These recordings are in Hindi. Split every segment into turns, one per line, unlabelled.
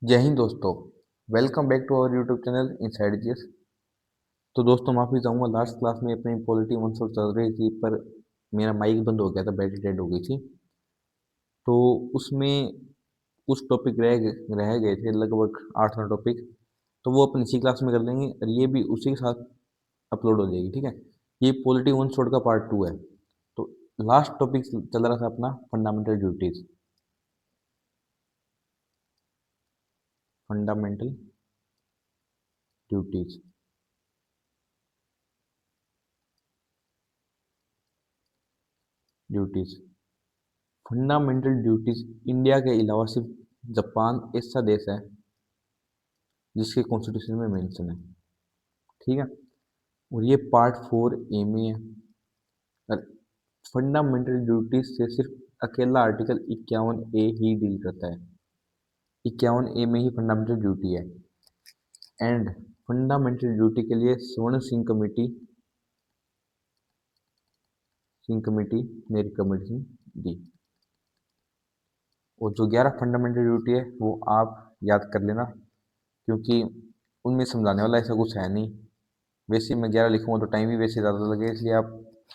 जय हिंद दोस्तों। Welcome back to our YouTube channel inside GS. तो दोस्तों माफ़ी चाहूँगा, लास्ट क्लास में अपनी पॉलिटी वन शॉट चल रही थी पर मेरा माइक बंद हो गया था, बैटरी डेड हो गई थी। तो उसमें कुछ टॉपिक रह गए थे, लगभग 8-9 टॉपिक। तो वो अपन इसी क्लास में कर लेंगे और ये भी उसी के साथ अपलोड हो जाएगी, ठीक है। ये पॉलिटी वन शॉट का पार्ट 2 है। तो लास्ट टॉपिक चल रहा था अपना fundamental duties. Fundamental duties duties fundamental duties India के अलावा सिर्फ जापान ऐसा देश है जिसके कॉन्स्टिट्यूशन में मेंशन है, ठीक है। और ये पार्ट 4 ए में है। और फंडामेंटल ड्यूटीज से सिर्फ अकेला आर्टिकल 51 ए ही डील करता है। 51 ए में ही फंडामेंटल ड्यूटी है। एंड फंडामेंटल ड्यूटी के लिए स्वर्ण सिंह कमेटी ने रिकमेंडेशन दी। और जो 11 फंडामेंटल ड्यूटी है वो आप याद कर लेना, क्योंकि उनमें समझाने वाला ऐसा कुछ है नहीं। वैसे मैं 11 लिखूंगा तो टाइम भी वैसे ज़्यादा लगेगा, इसलिए आप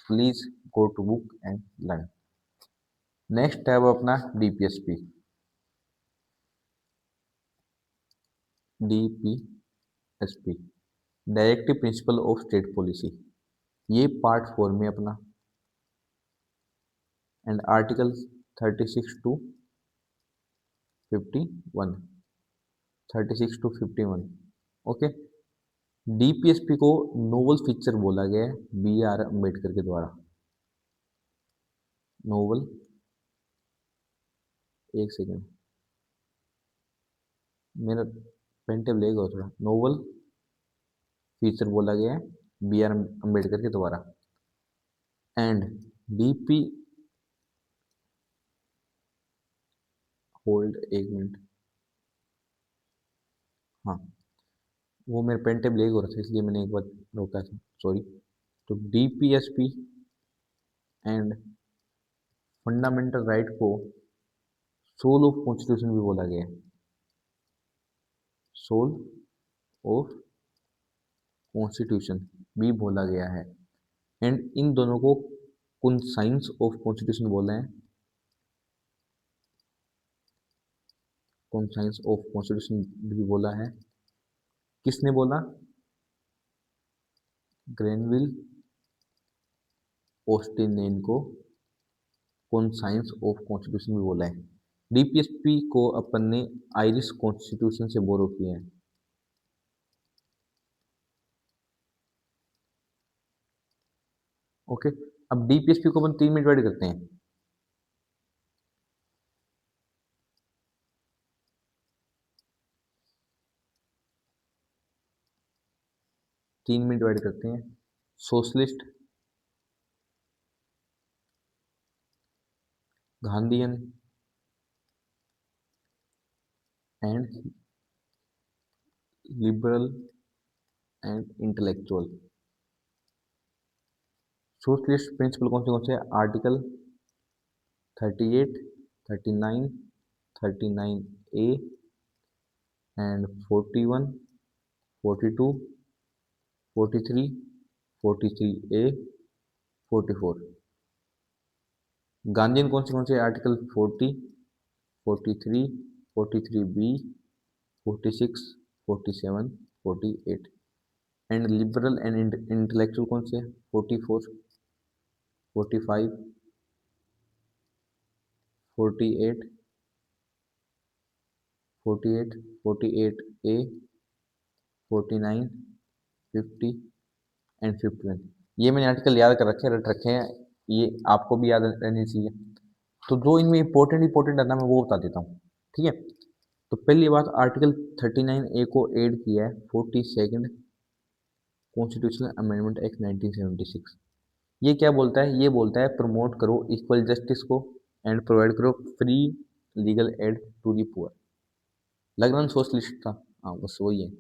please go to book and learn. Next है वो अपना DPSP. DPSP directive principle of state policy, ये पार्ट 4 में अपना। And article 36 to 51, 36 to 51। Okay. DPSP को नोवल फीचर बोला गया है बी आर अम्बेडकर के द्वारा। नोवल, एक सेकेंड, मेरा पेन टेबल लेगा थोड़ा। नोवल फीचर बोला गया है बी आर अम्बेडकर के द्वारा। एंड डीपी, होल्ड एक मिनट, हाँ, वो मेरे पेन टेबल लेग हो रहा था इसलिए मैंने एक बार रोका था, सॉरी। तो डीपीएसपी एंड फंडामेंटल राइट को सोल ऑफ कॉन्स्टिट्यूशन भी बोला गया है। सोल ऑफ कॉन्स्टिट्यूशन भी बोला गया है। एंड इन दोनों को कॉन्साइंस ऑफ कॉन्स्टिट्यूशन बोले हैं। कॉन्साइंस ऑफ कॉन्स्टिट्यूशन भी बोला है। किसने बोला? ग्रेनविल ऑस्टिन ने इनको कॉन्साइंस ऑफ कॉन्स्टिट्यूशन भी बोला है। डीपीएसपी को अपन ने आयरिश कॉन्स्टिट्यूशन से बोरो किया है। ओके। अब डीपीएसपी को अपन 3 में डिवाइड करते हैं। 3 में डिवाइड करते हैं। Socialist, Gandhian and liberal and intellectual. Socialist principle कौन से हैं? Article 38, 39, 39A and 41, 42, 43, 43A, 44। Gandhian कौन से? Article 40, 43, 43B, 46, 47, 48। And liberal and intellectual कौन से? 44, 45, 48, 48, 48A, 49, 50 एंड 51। ये मैंने आर्टिकल याद कर रखे, रट रखे हैं, ये आपको भी याद रहनी चाहिए। तो जो इनमें इंपॉर्टेंट है ना, मैं वो बता देता हूँ, ठीक है। तो पहली बात, आर्टिकल 39A को ऐड किया है 42nd कॉन्स्टिट्यूशनल अमेंडमेंट एक्ट 1976। ये क्या बोलता है? ये बोलता है प्रमोट करो इक्वल जस्टिस को एंड प्रोवाइड करो free legal aid to the poor. लगभग सोशलिस्ट था, हाँ बस वही है।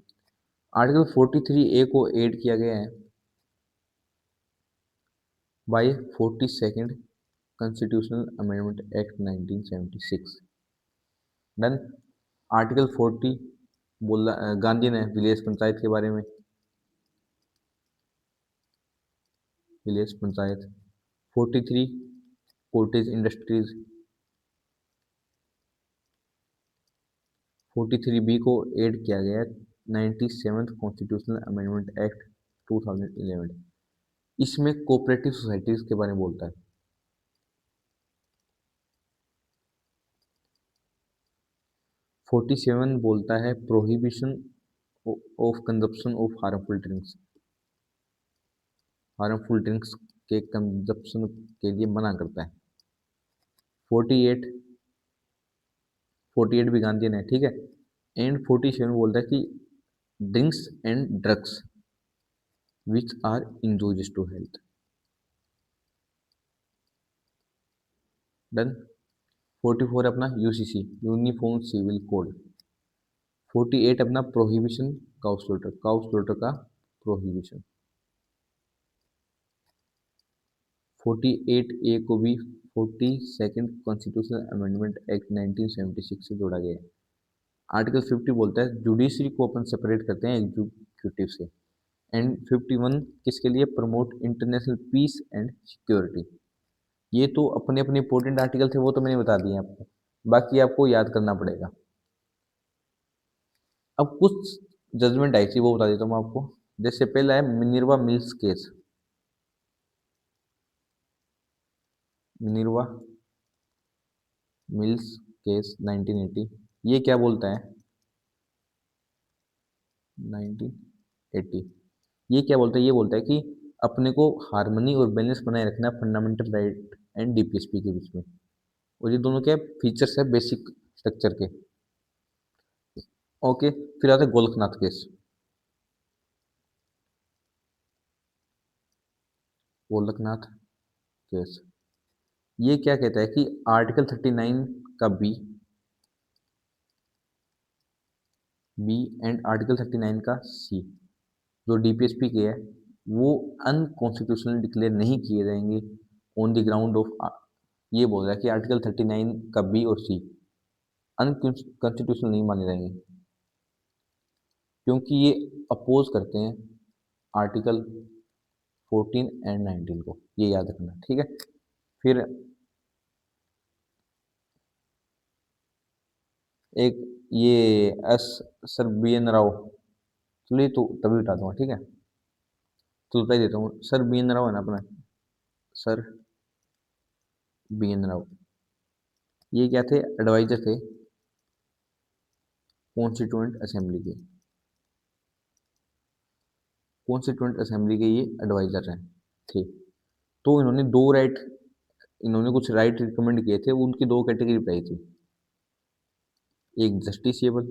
आर्टिकल 43A को ऐड किया गया है by 42nd constitutional amendment act 1976। Done. Article 40 बोला गांधी ने विलेज पंचायत के बारे में, village panchayat. 43 cottage industries. 43B को ऐड किया गया है 97th कॉन्स्टिट्यूशनल अमेंडमेंट एक्ट 2011। इसमें कोऑपरेटिव सोसाइटीज के बारे में बोलता है। 47 बोलता है prohibition of consumption of harmful drinks. Harmful drinks के कंजप्शन के लिए मना करता है। 48 48 भी गांधी ने, ठीक है। एंड 47 बोलता है कि drinks and drugs which are injurious to health. Done. 44 अपना यूसीसी यूनिफॉर्म सिविल कोड। 48 अपना प्रोहिबिशन काउ स्लॉटर का प्रोहिबिशन। 48A को भी 42nd कॉन्स्टिट्यूशनल अमेंडमेंट एक्ट 1976 से जोड़ा गया है। आर्टिकल 50 बोलता है जुडिशरी को अपन सेपरेट करते हैं एग्जीक्यूटिव से। एंड 51 किसके लिए? Promote international peace and security. ये तो अपने अपने इंपॉर्टेंट आर्टिकल थे, वो तो मैंने बता दिए आपको, बाकी आपको याद करना पड़ेगा। अब कुछ जजमेंट आई थी वो बता देता हूँ मैं आपको। जैसे पहला है Minerva mills case. Minerva mills case 1980। ये क्या बोलता है? 1980 ये क्या बोलता है? ये बोलता है कि अपने को हार्मनी और बैलेंस बनाए रखना फंडामेंटल राइट एंड डीपीएसपी के बीच में। और ये दोनों क्या फीचर्स है बेसिक स्ट्रक्चर के। ओके, फिर आता है गोलकनाथ केस। गोलकनाथ केस ये क्या कहता है कि आर्टिकल 39 का बी एंड आर्टिकल 39 का सी जो डीपीएसपी के है वो अनकॉन्स्टिट्यूशनल डिक्लेयर नहीं किए जाएंगे ऑन द ग्राउंड ऑफ। ये बोल रहा है कि आर्टिकल 39 का बी और सी अनकॉन्स्टिट्यूशनल नहीं माने जाएंगे, क्योंकि ये अपोज करते हैं आर्टिकल 14 एंड 19 को। ये याद रखना, ठीक है। फिर एक ये S sir B N Rau. चलिए तो तभी उठा दूंगा, ठीक है। तो बता ही देता हूँ, सर बी एन राव है ना अपना, सर बी एन राव। ये क्या थे? एडवाइजर थे कॉन्स्टिट्यूएंट असेंबली के। कॉन्स्टिट्यूएंट असेंबली के ये एडवाइजर हैं थे। तो इन्होंने दो राइट, इन्होंने कुछ राइट रिकमेंड किए थे, उनकी दो कैटेगरी पाई थी। एक justiciable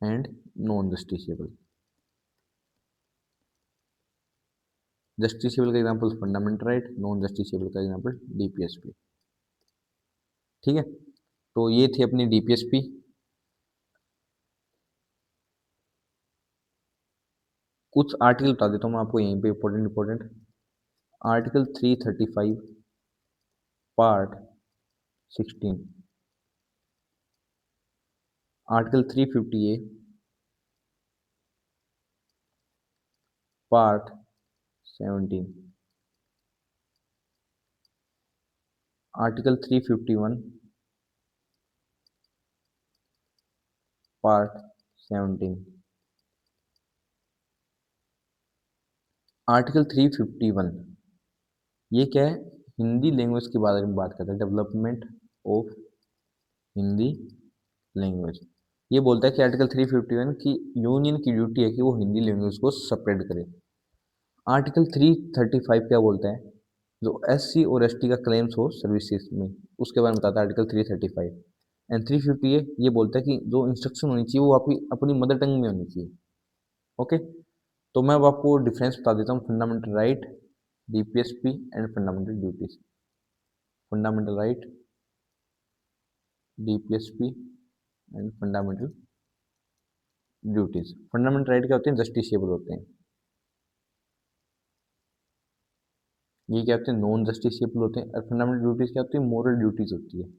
and non justiciable. Justiciable का example fundamental right, non justiciable का एग्जांपल डीपीएसपी, ठीक है। तो ये थी अपनी डीपीएसपी। कुछ आर्टिकल बता देता हूँ मैं आपको यहीं पे important important. Article 335 part 16। Article 350A part 17। Article 351 part 17। Article 351 ये क्या है? हिंदी लैंग्वेज के बारे में बात करता है, डेवलपमेंट ऑफ हिंदी लैंग्वेज। ये बोलता है कि आर्टिकल 351 की यूनियन की ड्यूटी है कि वो हिंदी लैंग्वेज को स्प्रेड करे। आर्टिकल 335 क्या बोलता है? जो एससी और एसटी का क्लेम्स हो सर्विसेज में, उसके बारे में बताता है आर्टिकल 335। एंड 350 ये बोलता है कि जो इंस्ट्रक्शन होनी चाहिए वो अपनी अपनी मदर टंग में होनी चाहिए। ओके, तो मैं अब आपको डिफरेंस बता देता हूँ fundamental right, DPSP and fundamental duties. Fundamental right, DPSP and fundamental duties. Fundamental right क्या होते हैं? जस्टिसेबल होते हैं। ये क्या होते हैं? नॉन जस्टिसेबल होते हैं। और फंडामेंटल ड्यूटीज क्या होती है? मोरल ड्यूटीज होती है।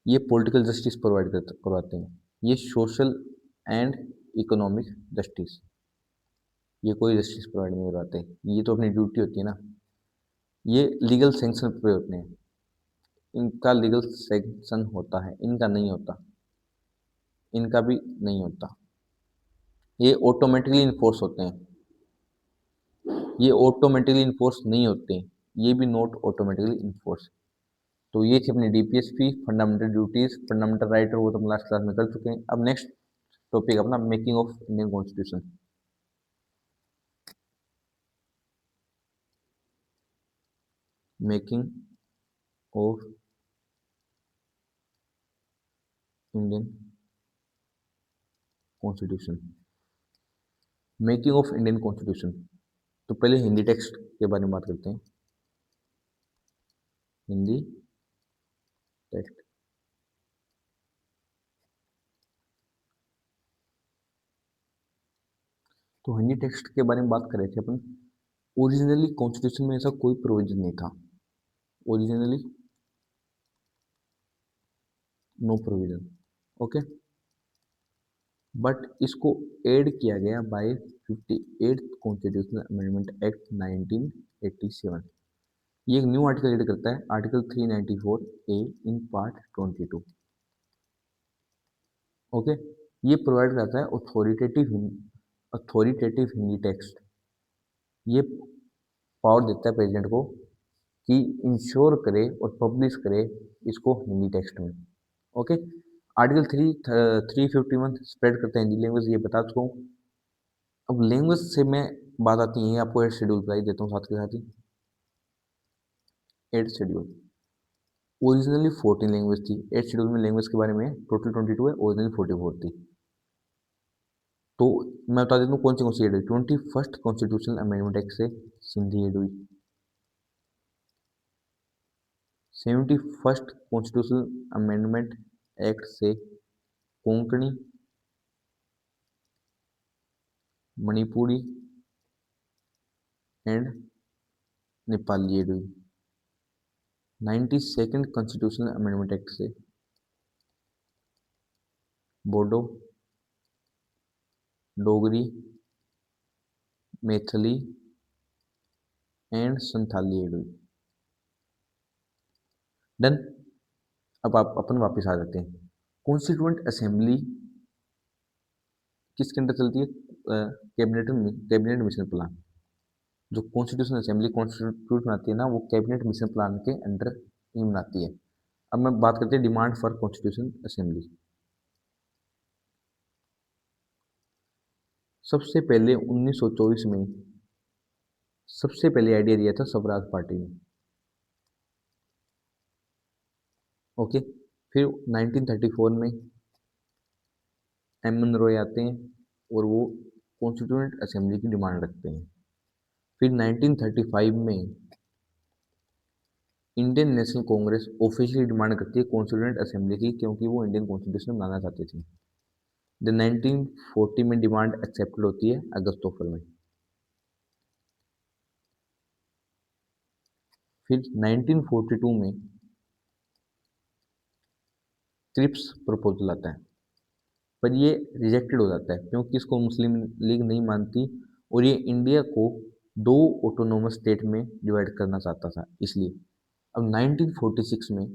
ये पॉलिटिकल जस्टिस प्रोवाइड करवाते हैं। ये सोशल एंड इकोनॉमिक जस्टिस, ये कोई जस्टिस प्रोवाइड नहीं करवाते, ये तो अपनी ड्यूटी होती है ना। ये लीगल सैंक्शन पे होते हैं, इनका लीगल सैंक्शन होता है, इनका नहीं होता, इनका भी नहीं होता। ये ऑटोमेटिकली इन्फोर्स होते हैं, ये ऑटोमेटिकली इन्फोर्स नहीं होते, ये भी नॉट ऑटोमेटिकली इन्फोर्स। तो ये थी अपनी DPSP fundamental duties, fundamental right, वो तो हम लास्ट क्लास में कर चुके हैं। अब नेक्स्ट टॉपिक अपना making of Indian constitution. Making of Indian constitution, making of Indian constitution. तो पहले हिंदी टेक्स्ट के बारे में बात करते हैं। हिंदी टेक्स्ट, तो हिंदी टेक्स्ट के बारे में बात कर रहे थे अपन। ओरिजिनली कॉन्स्टिट्यूशन में ऐसा कोई प्रोविजन नहीं था, originally no provision, okay. But इसको ऐड किया गया bye 58th constitutional amendment act 1987। ये एक न्यू आर्टिकल ऐड करता है, article 394 A in part 22, okay. ये प्रोवाइड करता है अथॉरिटेटिव हिंदी टेक्स्ट। ये पावर देता है प्रेसिडेंट को कि इंश्योर करे और पब्लिश करे इसको हिंदी टेक्स्ट में, ओके। आर्टिकल 351 स्प्रेड करते हैं हिंदी लैंग्वेज, ये बता चुका हूँ। अब लैंग्वेज से मैं बात आती है, आपको एड शेड्यूल बताई देता हूँ साथ के साथ ही। एड शेड्यूल ओरिजिनली 14 लैंग्वेज थी, एड शेड्यूल में लैंग्वेज के बारे में टोटल 22 है, ओरिजिनली 44 थी। तो मैं बता देता हूँ कौन सी एड हुई। 21st कॉन्स्टिट्यूशनल अमेंडमेंट एक्ट से सिंधी एड हुई, 71st कॉन्स्टिट्यूशनल अमेंडमेंट एक्ट से कोंकणी, मणिपुरी एंड नेपाली एड हुई। 92nd कॉन्स्टिट्यूशनल अमेंडमेंट एक्ट से बोडो, डोगरी, मैथिली एंड संथाली एड हुई। डन। अब आप अपन वापस आ जाते हैं। कॉन्स्टिट्यूएंट असेंबली किसके अंदर चलती है? Cabinet mission plan. जो कॉन्स्टिट्यूशन असेंबली कॉन्स्टिट्यूट बनाती है ना, वो कैबिनेट मिशन प्लान के अंडर ही बनाती है। अब मैं बात करते हैं डिमांड फॉर कॉन्स्टिट्यूशन असेंबली। सबसे पहले 1924 में सबसे पहले आइडिया दिया था स्वराज पार्टी ने, ओके। फिर 1934 में एम एन रॉय आते हैं और वो कॉन्स्टिट्यूएंट असेंबली की डिमांड रखते हैं। फिर 1935 में Indian national Congress officially demand करती है कॉन्स्टिट्यूएंट असेंबली की, क्योंकि वो इंडियन कॉन्स्टिट्यूशन बनाना चाहती थी। द 1940 में डिमांड एक्सेप्टेड होती है अगस्तोफर में। फिर 1942 में क्रिप्स प्रपोजल आता है, पर ये रिजेक्टेड हो जाता है क्योंकि इसको मुस्लिम लीग नहीं मानती और ये इंडिया को दो ऑटोनोमस स्टेट में डिवाइड करना चाहता था, इसलिए। अब 1946 में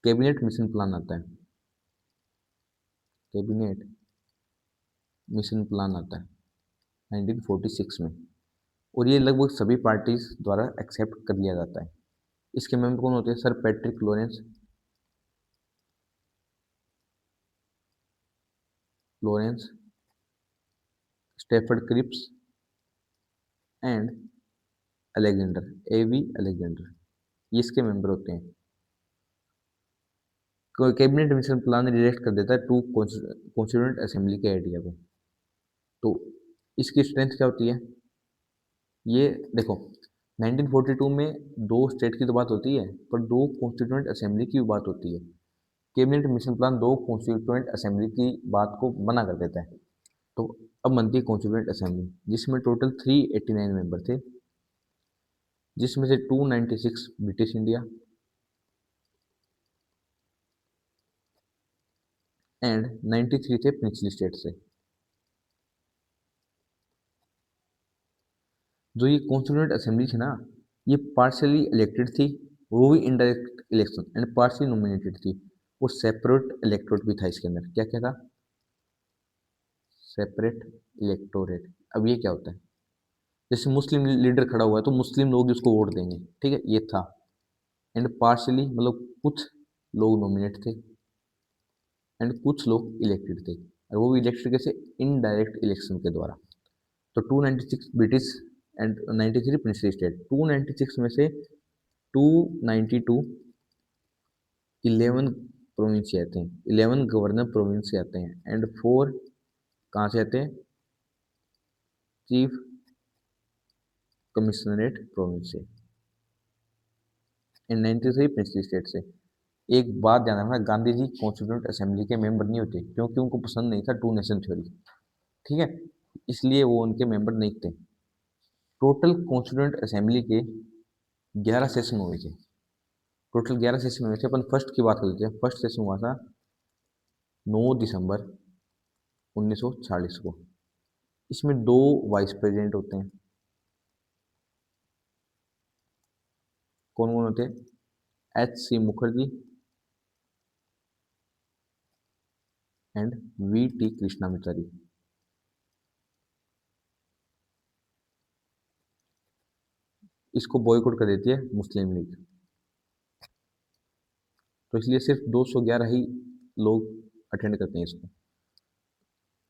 कैबिनेट मिशन प्लान आता है, कैबिनेट मिशन प्लान आता है 1946 में, और ये लगभग सभी पार्टीज द्वारा एक्सेप्ट कर लिया जाता है। इसके मेंबर कौन होते हैं? Sir Patrick Lawrence, Stafford Cripps and Alexander, A V Alexander, ये इसके मेंबर होते हैं। कैबिनेट मिशन प्लान रिजेक्ट कर देता है टू कॉन्स्टिट्यूएंट असेंबली के आइडिया को। तो इसकी स्ट्रेंथ क्या होती है? ये देखो, 1942 में दो स्टेट की तो बात होती है, पर दो कॉन्स्टिट्यूएंट असेंबली की भी बात होती है। कैबिनेट मिशन प्लान दो कॉन्स्टिट्यूएंट असेंबली की बात को मना कर देता है। तो अब बनती है कॉन्स्टिट्यूएंट असेंबली, जिसमें टोटल 389 मेंबर थे, जिसमें से 296 ब्रिटिश इंडिया, एंड 93 थे प्रिंसली स्टेट से। जो ये कॉन्स्टिट्यूएंट असेंबली थी ना, ये पार्शियली इलेक्टेड थी, वो भी indirect election, and partially nominated थी, और सेपरेट इलेक्टोरेट भी था इसके अंदर। क्या क्या था? Separate electorate. अब ये क्या होता है? जैसे मुस्लिम लीडर खड़ा हुआ है तो मुस्लिम लोग उसको वोट देंगे, ठीक है, ये था। एंड पार्शियली मतलब कुछ लोग नॉमिनेट थे एंड कुछ लोग इलेक्टेड थे, और वो भी इलेक्टेड कैसे? इनडायरेक्ट इलेक्शन के द्वारा। तो 296 ब्रिटिश एंड 93 प्रिंसली स्टेट। 296 में से 292 11 प्रोविंस से आते हैं, 11 गवर्नर प्रोविंस से आते हैं, एंड 4 कहाँ से आते हैं? चीफ कमिश्नरेट प्रोविंस से, एंड 93 प्रिंसली स्टेट से। एक बात ध्यान रखना, गांधी जी कॉन्स्टिट्यूंट असेंबली के मेंबर नहीं होते, क्योंकि उनको पसंद नहीं था टू नेशन थ्योरी, ठीक है, इसलिए वो उनके मेंबर नहीं थे। टोटल कॉन्स्टिट्यूंट असेंबली के 11 सेशन हुए थे। टोटल 11 सेशन हुए थे। अपन फर्स्ट की बात कर लेते हैं। फर्स्ट सेशन हुआ था 9 दिसंबर 1940 को। इसमें 2 वाइस प्रेसिडेंट होते हैं। कौन कौन होते हैं? H.C. Mukherjee and V.T. Krishnamachari. इसको बॉयकॉट कर देती है मुस्लिम लीग, तो इसलिए सिर्फ 211 ही लोग अटेंड करते हैं इसको।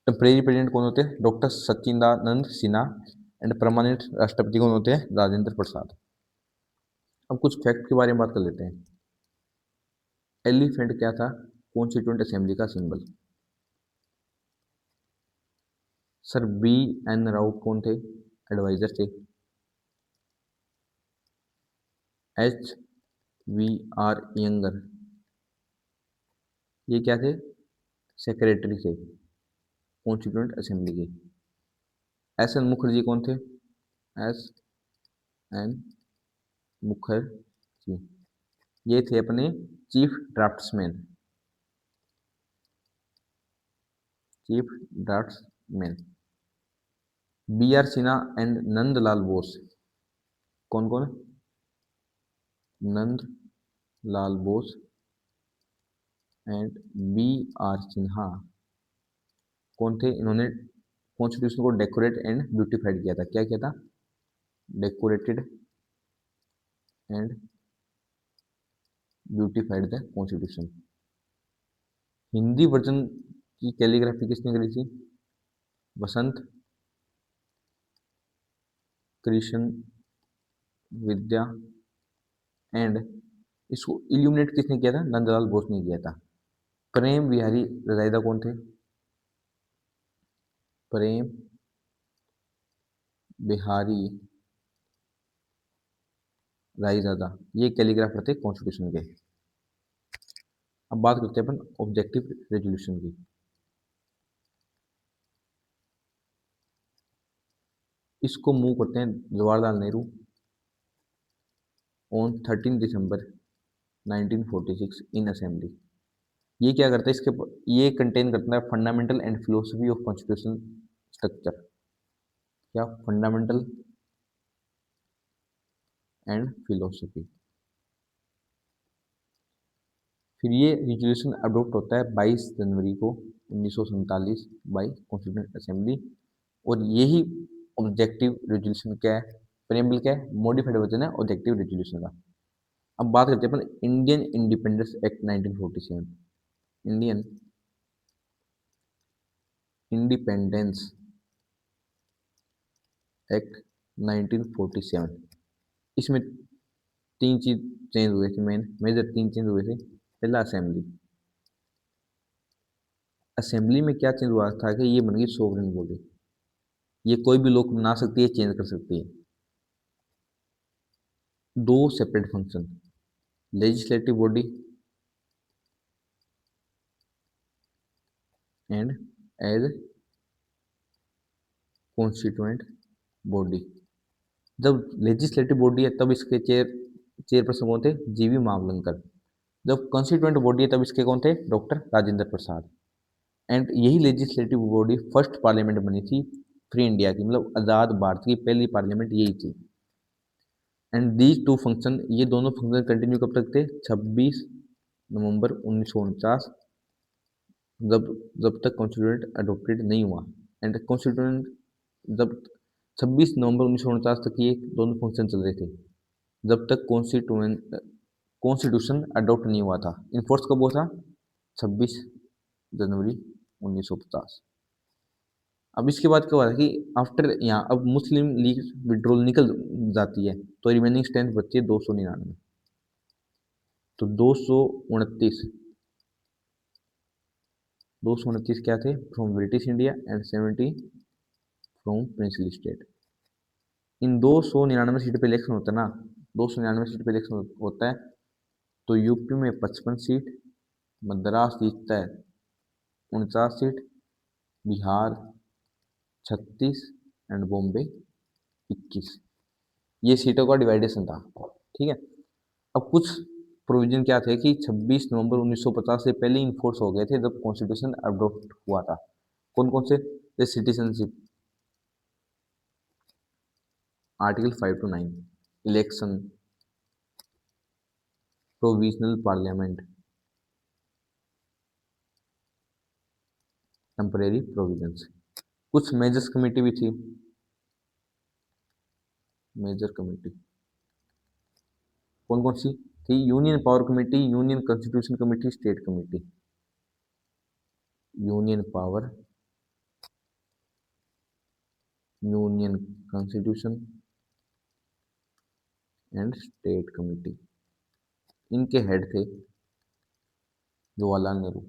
टेम्परेरी प्रेसिडेंट कौन होते हैं? Doctor Sachchidanand Sinha, and permanent राष्ट्रपति कौन होते हैं? राजेंद्र प्रसाद। अब कुछ फैक्ट के बारे में बात कर लेते हैं। एलिफेंट क्या था कॉन्स्टिट्यूंट असेंबली का सिंबल? Sir B.N. राउ कौन थे? एडवाइजर थे। H.V.R. यंगर, ये क्या थे? सेक्रेटरी थे कॉन्स्टिट्यूंट असेंबली के। S.N. मुखर्जी कौन थे? S.N. मुखर्जी, ये थे अपने chief draughtsman. Chief draughtsman. B.R. Sinha and Nandlal Bose. कौन कौन? Nand Lal Bose and B.R. सिन्हा कौन थे? इन्होंने कॉन्स्टिट्यूशन को डेकोरेट एंड ब्यूटिफाइड किया था। क्या किया था? Decorated and beautified the constitution. Hindi version की कैलीग्राफी किसने करी थी? वसंत कृष्ण विद्या, एंड इसको इल्यूमिनेट किसने किया था? नंदलाल बोस ने किया था। प्रेम बिहारी रजाइदा कौन थे? प्रेम बिहारी रायजादा, ये कैलीग्राफर थे कॉन्स्टिट्यूशन के। अब बात करते हैं अपन ऑब्जेक्टिव रेजोल्यूशन की। इसको मूव करते हैं Jawaharlal Nehru on 13 December 1946 in assembly. ये क्या करता है? ये कंटेन करता है fundamental and philosophy of constitution structure. क्या? Fundamental and philosophy. फिर ये रिजोल्यूशन अडॉप्ट होता है 22 जनवरी को 1947 बाई कॉन्स्टिट्यूंट असेंबली, और यही ऑब्जेक्टिव रेजोल्यूशन क्या है? प्रेम्बल क्या है? मॉडिफाइड वर्जन है ऑब्जेक्टिव रेजोल्यूशन का। अब बात करते हैं अपन Indian independence act 1947। Indian independence act 1947। इसमें 3 चीज चेंज हुए थे, मेजर 3 चेंज हुए थे। पहला, असेंबली। असेंबली में क्या चेंज हुआ था कि ये बन गई सोवरेन बॉडी, ये कोई भी लोग बना सकती है, चेंज कर सकती है। 2 separate function, legislative body and as constituent body. जब लेजिस्लेटिव बॉडी है तब इसके चेयरपर्सन कौन थे? G.V. मावलंकर। जब कॉन्स्टिट्यूएंट बॉडी है तब इसके कौन थे? Doctor Rajendra Prasad. एंड यही लेजिस्लेटिव बॉडी फर्स्ट पार्लियामेंट बनी थी फ्री इंडिया की, मतलब आज़ाद भारत की पहली पार्लियामेंट यही थी। एंड दीज टू फंक्शन, ये दोनों फंक्शन कंटिन्यू कब तक थे? 26 नवंबर 1949, जब जब तक कॉन्स्टिट्यूएंट अडोप्टेड नहीं हुआ। एंड कॉन्स्टिट्यूएंट जब 26 नवंबर 1949 तक ये दोनों फंक्शन चल रहे थे, जब तक कॉन्स्टिट्यूशन अडोप्ट नहीं हुआ था। इन्फोर्स कब हुआ था? 26 जनवरी 1950। अब इसके बाद क्या हुआ था कि आफ्टर यहाँ अब मुस्लिम लीग विड्रॉल निकल जाती है, तो रिमेनिंग स्ट्रेंथ बची है 299। तो 229 क्या थे? From British India and 70 from princely state. In 299 seat पे इलेक्शन होता है ना, 299 सीट पे इलेक्शन होता है, तो यूपी में 55 सीट, मद्रास जीतता है 49 सीट, बिहार 36 एंड बॉम्बे 21। ये सीटों का डिवाइडेशन था, ठीक है। अब कुछ प्रोविजन क्या थे कि 26 नवंबर 1950 से पहले इन्फोर्स हो गए थे जब कॉन्स्टिट्यूशन अडॉप्ट हुआ था। कौन कौन से? Citizenship, article 5 to 9, election, provisional parliament, temporary provisions. कुछ मेजर्स कमेटी भी थी। मेजर कमेटी कौन कौन सी थी? Union power committee, union constitution committee, state committee. Union power, union constitution and state committee. इनके हेड थे Jawaharlal Nehru.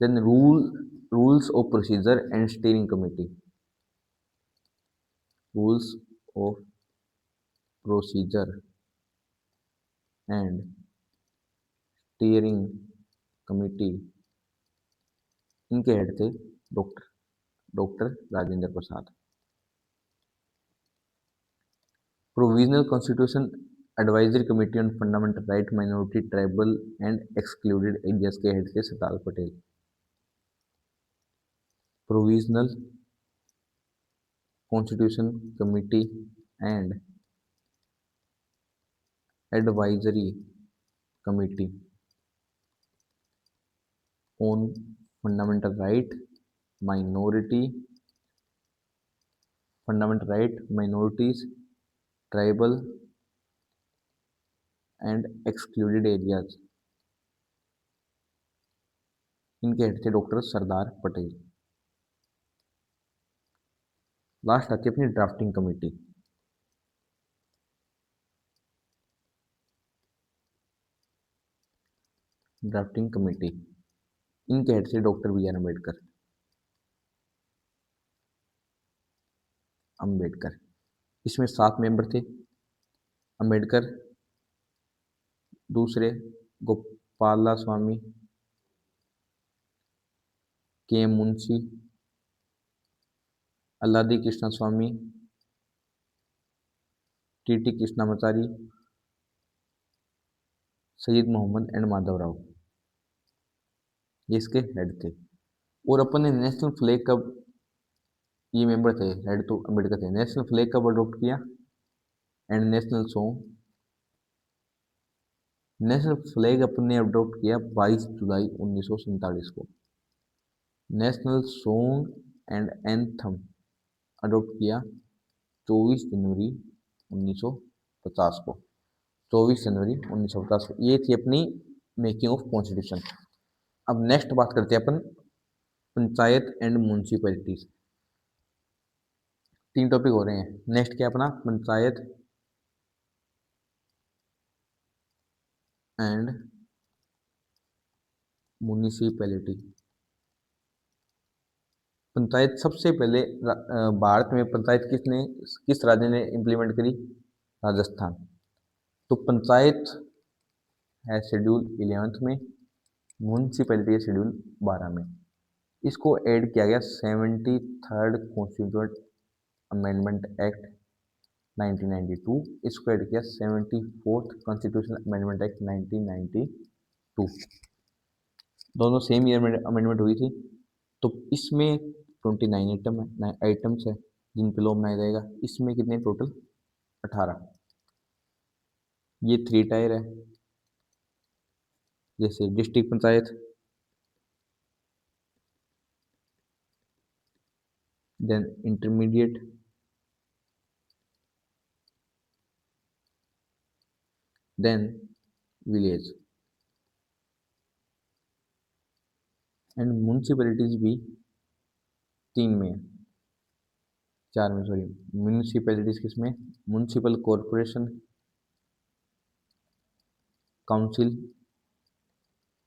Then rules of procedure and steering committee, rules of procedure and steering committee. इनके हेड थे doctor doctor Rajendra Prasad. Provisional constitution advisory committee on fundamental right, minority, tribal and excluded areas के हेड थे Sardar Patel. Provisional constitution committee and advisory committee on fundamental right, minority, fundamental right, minorities, tribal and excluded areas. इनके हेड थे डॉक्टर सरदार पटेल। लास्ट आती है अपनी ड्राफ्टिंग कमेटी। ड्राफ्टिंग कमेटी, इनके हेड थे doctor B R Ambedkar. Ambedkar, इसमें 7 मेंबर थे। अम्बेडकर, दूसरे Gopala Swami, K M Munshi, Alladi Krishna Swami, T T Krishnamachari, Syed Mohammad and Madhavrao, ये इसके हेड थे। और अपन ने नेशनल फ्लैग कब, ये मेंबर थे, हेड तो अम्बेडकर थे, नेशनल फ्लैग कब अडॉप्ट किया and national song, national flag अपन ने अडॉप्ट किया 22 जुलाई 1947 को। National song and anthem adopt किया 24 जनवरी 1950 को। 24 जनवरी 1950 को। ये थी अपनी मेकिंग ऑफ कॉन्स्टिट्यूशन। अब नेक्स्ट बात करते हैं अपन पंचायत एंड म्यूनसिपैलिटीज। 3 टॉपिक हो रहे हैं। नेक्स्ट क्या अपना? Panchayat and municipality. पंचायत सबसे पहले भारत में पंचायत किस राज्य ने इंप्लीमेंट करी? राजस्थान। तो पंचायत है शेड्यूल 11th में, म्यूनसिपैलिटी है शेड्यूल 12 में। इसको ऐड किया गया 73rd कॉन्स्टिट्यूएंट अमेंडमेंट एक्ट 1992। इसको ऐड किया 74th कॉन्स्टिट्यूशनल अमेंडमेंट एक्ट 1992। दोनों सेम ईयर में अमेंडमेंट हुई थी। तो इसमें 29 आइटम्स है जिन पे लॉ बनाया जाएगा। इसमें कितने टोटल? 18। ये 3 टायर है, जैसे district panchayat, then intermediate, then village, and municipalities भी 3 में है, 4 में सॉरी। म्यूनसिपैलिटीज किसमें? Municipal corporation, council,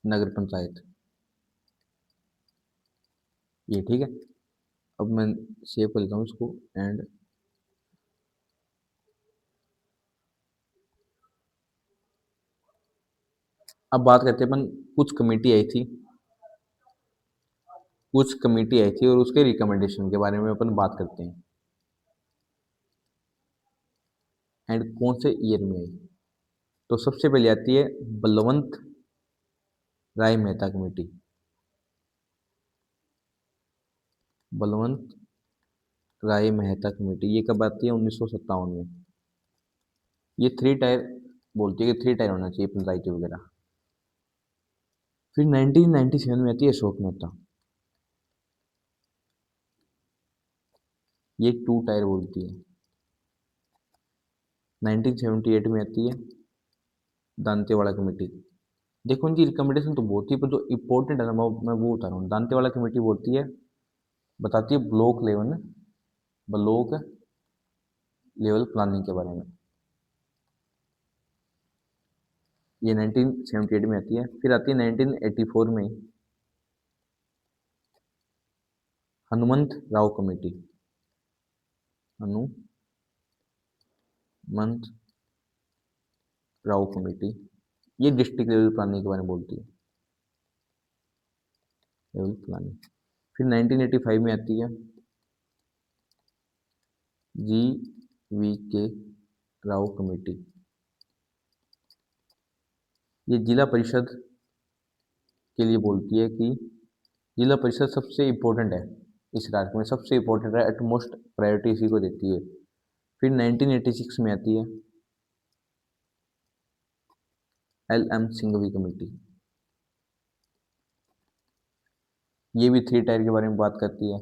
nagar panchayat. ये ठीक है। अब मैं सेव कर लेता हूँ इसको एंड अब बात करते हैं अपन, कुछ कमेटी आई थी और उसके रिकमेंडेशन के बारे में अपन बात करते हैं, एंड कौन से ईयर में आई। तो सबसे पहले आती है बलवंत राय मेहता कमेटी। बलवंत राय मेहता कमेटी ये कब आती है? 1957 में। ये 3 टायर बोलती है कि 3 टायर होना चाहिए पंचायती वगैरह। फिर 1997 में आती है अशोक मेहता, ये 2 टायर बोलती है। 1978 में आती है दांतेवाड़ा कमेटी। देखो इनकी रिकमेंडेशन तो बहुत ही, पर जो इम्पोर्टेंट है ना मैं वो बता रहा हूँ। दांतेवाड़ा कमेटी बोलती है, बताती है ब्लॉक लेवल प्लानिंग के बारे में। ये 1978 में आती है। फिर आती है 1984 में हनुमंत राव कमेटी। हनुमंत राव कमेटी ये डिस्ट्रिक्ट लेवल प्लानिंग के बारे में बोलती है, लेवल प्लानिंग। फिर 1985 में आती है जी वी के राव कमेटी। ये जिला परिषद के लिए बोलती है कि जिला परिषद सबसे इम्पोर्टेंट है इस राज्य में, सबसे इम्पोर्टेंट है, एटमोस्ट प्रायोरिटी इसी को देती है। फिर 1986 में आती है एल एम सिंघवी कमेटी। ये भी 3 टायर के बारे में बात करती है।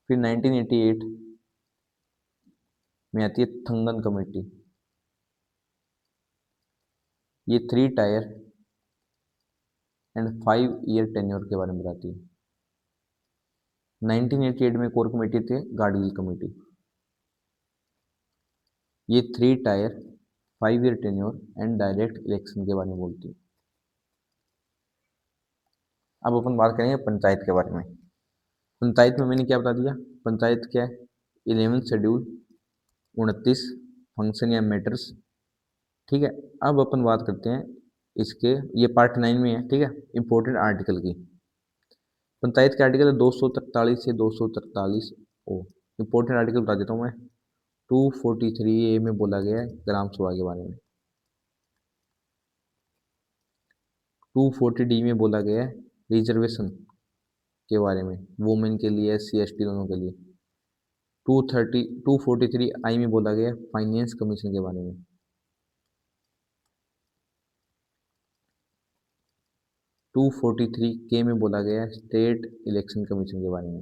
फिर 1988 में आती है थंगन कमेटी। ये 3 टायर एंड 5 ईयर टेन्योर के बारे में बताती है। 1988 में कोर कमेटी थे गाडगिल कमेटी। ये 3 tyre 5 year tenure and direct election के बारे में बोलती है। अब अपन बात करेंगे पंचायत के बारे में। पंचायत में मैंने क्या बता दिया, पंचायत क्या है? 11 शेड्यूल 29 फंक्शन या मैटर्स। ठीक है। अब अपन बात करते हैं इसके, ये पार्ट 9 में है, ठीक है, इंपॉर्टेंट आर्टिकल की। पंचायत के आर्टिकल 243 से 243 ओ। इंपॉर्टेंट आर्टिकल बता देता हूँ मैं। 243 ए में बोला गया है ग्राम सभा के बारे में। 240 डी में बोला गया है रिजर्वेशन के बारे में, वुमेन के लिए, SC ST दोनों के लिए। 243 आई में बोला गया है फाइनेंस कमीशन के बारे में। 243 के में बोला गया है स्टेट इलेक्शन कमीशन के बारे में।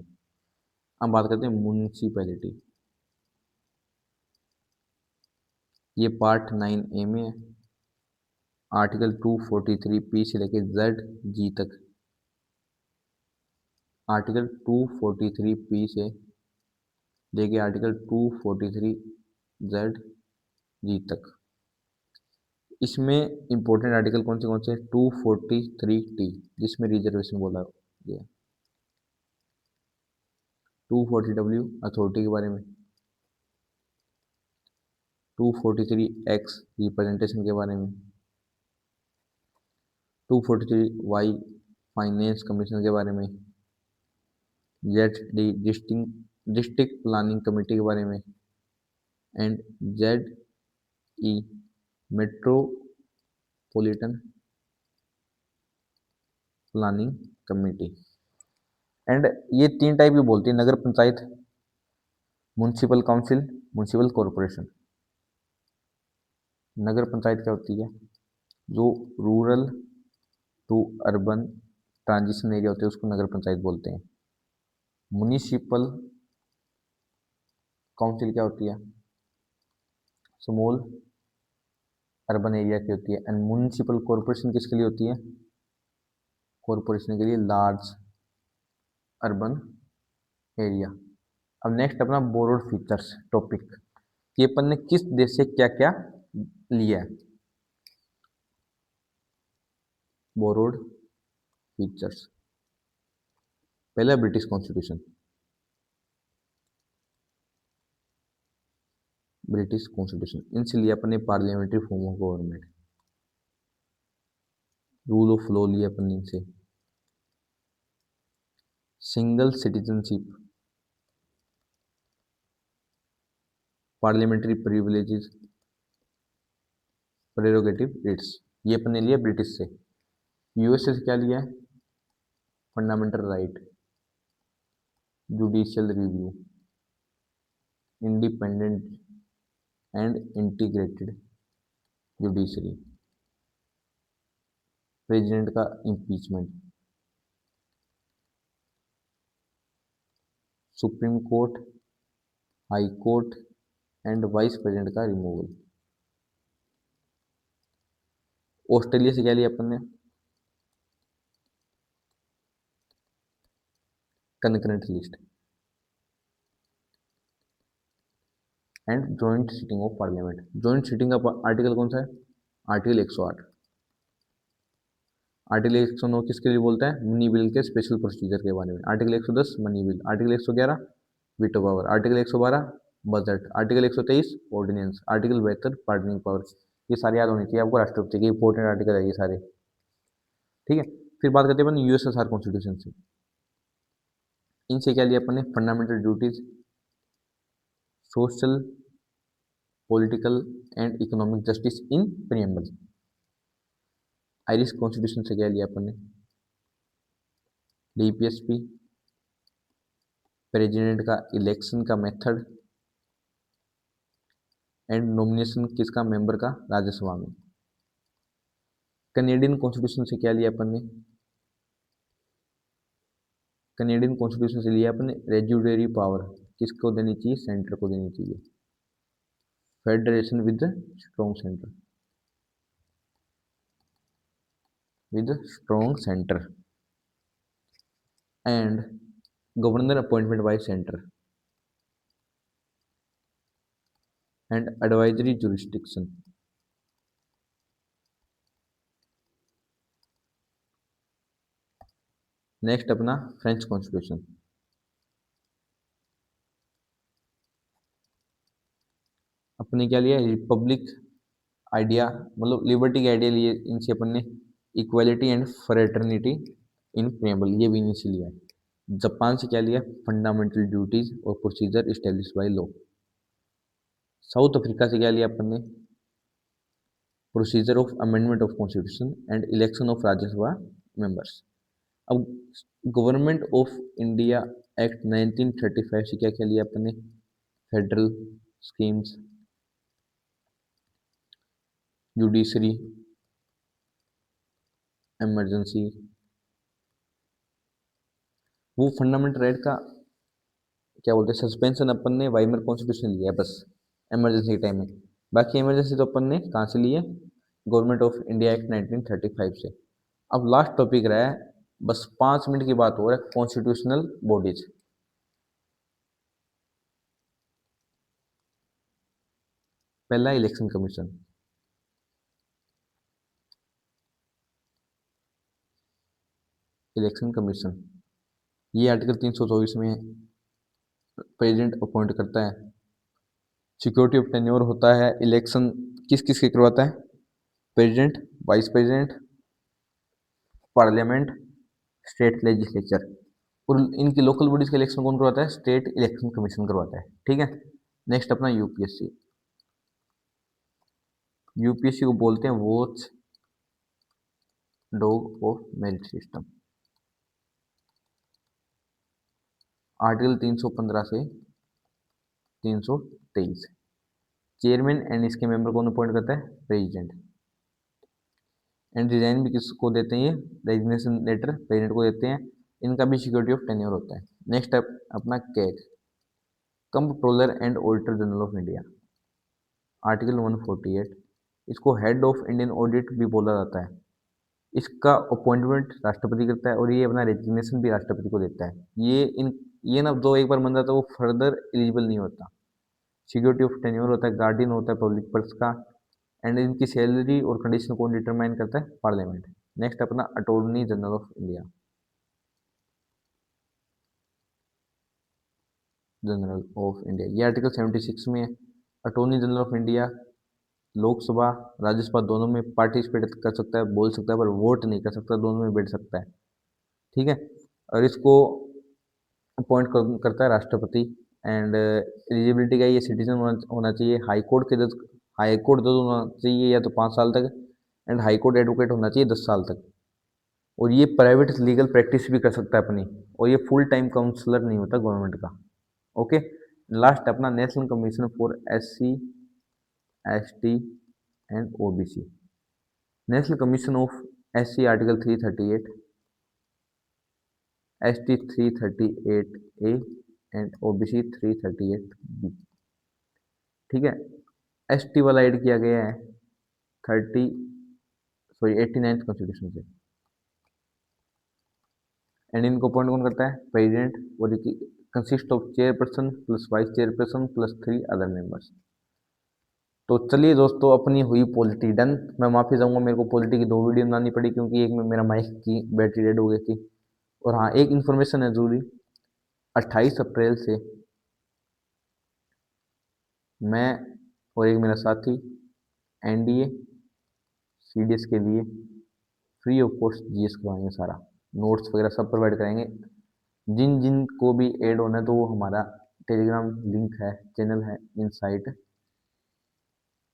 अब बात करते हैं म्यूनसिपैलिटी। ये पार्ट 9 ए में है। आर्टिकल 243 पी से लेके Z G तक। आर्टिकल 243 पी से लेके आर्टिकल 243 Z G तक। इसमें इंपॉर्टेंट आर्टिकल कौन से 243 टी जिसमें रिजर्वेशन बोला गया। 240 W अथॉरिटी के बारे में। 243 X रिप्रेजेंटेशन के बारे में। 243 Y फाइनेंस कमीशन के बारे में। ZD डिस्ट्रिक्ट प्लानिंग कमेटी के बारे में। And ZE metropolitan planning committee. And ये 3 टाइप की बोलती है, nagar panchayat, municipal council, municipal corporation. Nagar panchayat क्या होती है? जो rural to urban transition area होते हैं उसको नगर पंचायत बोलते हैं। म्युनिसिपल काउंसिल क्या होती है? स्मॉल अर्बन एरिया की होती है। एंड म्युनिसिपल कॉरपोरेशन किसके लिए होती है? कॉरपोरेशन के लिए लार्ज अर्बन एरिया। अब नेक्स्ट अपना बोरोड फीचर्स टॉपिक, ये अपन ने किस देश से क्या क्या लिया है। बोरोड फीचर्स, पहला ब्रिटिश कॉन्स्टिट्यूशन, ब्रिटिश कॉन्स्टिट्यूशन इनसे लिया अपन ने parliamentary form of government, rule of law लिया अपन ने इनसे, single citizenship, parliamentary privileges, prerogative rights, ये अपन ने लिया ब्रिटिश से। यूएसए से क्या लिया है? Fundamental right, judicial review, independent and integrated judiciary, president का impeachment, supreme court, high court and vice president का रिमूवल। ऑस्ट्रेलिया से क्या लिया अपन ने? Concurrent list and joint sitting of parliament. Joint sitting का आर्टिकल कौन सा है? आर्टिकल 108। आर्टिकल 109 किसके लिए बोलता है? मनी बिल के स्पेशल प्रोसीजर के बारे में। Article 110 money bill, article 111 veto power, article 112 budget, article 123 ordinance, article 72 pardoning powers. ये सारे याद होने चाहिए आपको, राष्ट्रपति के इंपॉर्टेंट आर्टिकल है ये सारे, ठीक है। फिर बात करते हैं अपन यूएसएसआर कॉन्स्टिट्यूशन से। इनसे क्या लिया अपन ने? Fundamental duties, social political and economic justice in preamble. Irish constitution से क्या लिया अपन ने? डीपीएसपी, प्रेसिडेंट का इलेक्शन का मेथड एंड नॉमिनेशन किसका? मेंबर का राज्यसभा में। कनेडियन कॉन्स्टिट्यूशन से क्या लिया अपन ने? कनेडियन कॉन्स्टिट्यूशन से लिया अपन ने रेजुडेटरी पावर, किसको देनी चाहिए? सेंटर को देनी चाहिए। Federation with strong centre, with strong centre and governor appointment bye centre and advisory jurisdiction. Next अपना फ्रेंच कॉन्स्टिट्यूशन। अपने क्या लिया? रिपब्लिक आइडिया, मतलब लिबर्टी के आइडिया लिए इनसे अपन ने। Equality and fraternity in preamble, ये भी इनसे लिया है। जापान से क्या लिया? फंडामेंटल ड्यूटीज और procedure establish by law. South Africa से क्या लिया अपन ने? Procedure of amendment of constitution and election of Rajya Sabha members. अब गवर्नमेंट ऑफ इंडिया एक्ट 1935 से क्या क्या लिया अपन ने? Federal schemes, judiciary, emergency. वो फंडामेंटल राइट का क्या बोलते हैं, सस्पेंशन अपन ने वाइमर कॉन्स्टिट्यूशन लिया है बस, इमरजेंसी के टाइम में। बाकी इमरजेंसी तो अपन ने कहाँ से ली है? गवर्नमेंट ऑफ इंडिया एक्ट 1935 से। अब लास्ट टॉपिक रहा है, बस 5 मिनट की बात हो रहा है, कॉन्स्टिट्यूशनल बॉडीज। पहला इलेक्शन कमीशन, इलेक्शन कमीशन ये आर्टिकल 324 में प्रेसिडेंट अपॉइंट करता है। सिक्योरिटी ऑफ टेन्योर होता है। इलेक्शन किस किस के करवाता है? President, vice president, parliament, state legislature. और इनकी लोकल बॉडीज का इलेक्शन कौन करवाता है? स्टेट इलेक्शन कमीशन करवाता है, ठीक है। नेक्स्ट अपना यूपीएससी। यूपीएससी को बोलते हैं watch dog of merit system. Article 315 से 323। चेयरमैन एंड इसके मेंबर कौन अपॉइंट करता है? प्रेसिडेंट। एंड रिजाइन भी किसको देते हैं? ये रेजिग्नेशन लेटर प्रेसिडेंट को देते हैं। इनका भी सिक्योरिटी ऑफ टेन्योर होता है। नेक्स्ट अपना CAG, comptroller and auditor general of India, article 148। इसको हेड ऑफ इंडियन ऑडिट भी बोला जाता है। इसका अपॉइंटमेंट राष्ट्रपति करता है और ये अपना रेजिग्नेशन भी राष्ट्रपति को देता है। ये ना जो एक बार बन जाता है वो फर्दर एलिजिबल नहीं होता। सिक्योरिटी ऑफ टेन्योर होता है, गार्डियन होता है पब्लिक पर्स का। एंड इनकी सैलरी और कंडीशन कौन डिटरमाइन करता है? पार्लियामेंट। नेक्स्ट अपना attorney general of India, general of India, ये आर्टिकल 76 में है। Attorney general of India Lok Sabha Rajya Sabha दोनों में पार्टिसिपेट कर सकता है, बोल सकता है, पर वोट नहीं कर सकता, दोनों में बैठ सकता है। ठीक है। और इसको अपॉइंट करता है राष्ट्रपति। एंड एलिजिबिलिटी का ये सिटीजन होना चाहिए, हाई कोर्ट के जज, हाई कोर्ट जज होना चाहिए या तो 5 साल तक, एंड हाई कोर्ट एडवोकेट होना चाहिए 10 साल तक। और ये प्राइवेट लीगल प्रैक्टिस भी कर सकता है अपनी, और ये फुल टाइम काउंसलर नहीं होता गवर्नमेंट का। ओके। लास्ट अपना national commission for SC ST and OBC, national commission of SC article 338, ST 338A and OBC 338B। ठीक है। ST वाला ऐड किया गया है 89th कॉन्स्टिट्यूशन से। एंड इनको अपॉइंट कौन करता है? प्रेसिडेंट। और consist of chairperson plus vice chairperson plus 3 other members. तो चलिए दोस्तों, अपनी हुई पॉलिटी डन। मैं माफ़ी चाहूँगा, मेरे को पॉलिटी की 2 वीडियो बनानी पड़ी क्योंकि एक में मेरा माइक की बैटरी डेड हो गई थी। और हाँ, एक इन्फॉर्मेशन है ज़रूरी, 28 अप्रैल से मैं और एक मेरा साथी NDA CDS के लिए फ्री ऑफ कॉस्ट GS करवाएंगे। सारा नोट्स वगैरह सब प्रोवाइड कराएंगे। जिन जिन को भी ऐड होना है तो वो हमारा टेलीग्राम लिंक है, चैनल है इनसाइट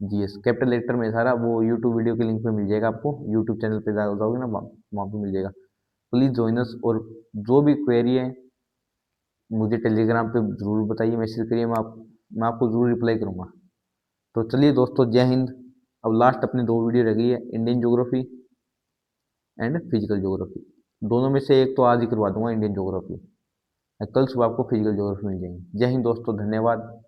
GS, कैपिटल लेटर में सारा। वो यूट्यूब वीडियो के लिंक पे मिल जाएगा आपको, यूट्यूब चैनल पे जाओगे ना, वहाँ पे मिल जाएगा। Please join us. और जो भी क्वेरी है मुझे टेलीग्राम पे ज़रूर बताइए, मैसेज करिए, मैं आपको ज़रूर रिप्लाई करूँगा। तो चलिए दोस्तों, जय हिंद। अब लास्ट अपनी 2 वीडियो रह गई है, Indian geography and physical geography. दोनों में से एक तो आज ही करवा दूंगा, इंडियन ज्योग्राफी। कल सुबह आपको फिजिकल ज्योग्राफी मिल जाएंगी। जय हिंद दोस्तों, धन्यवाद।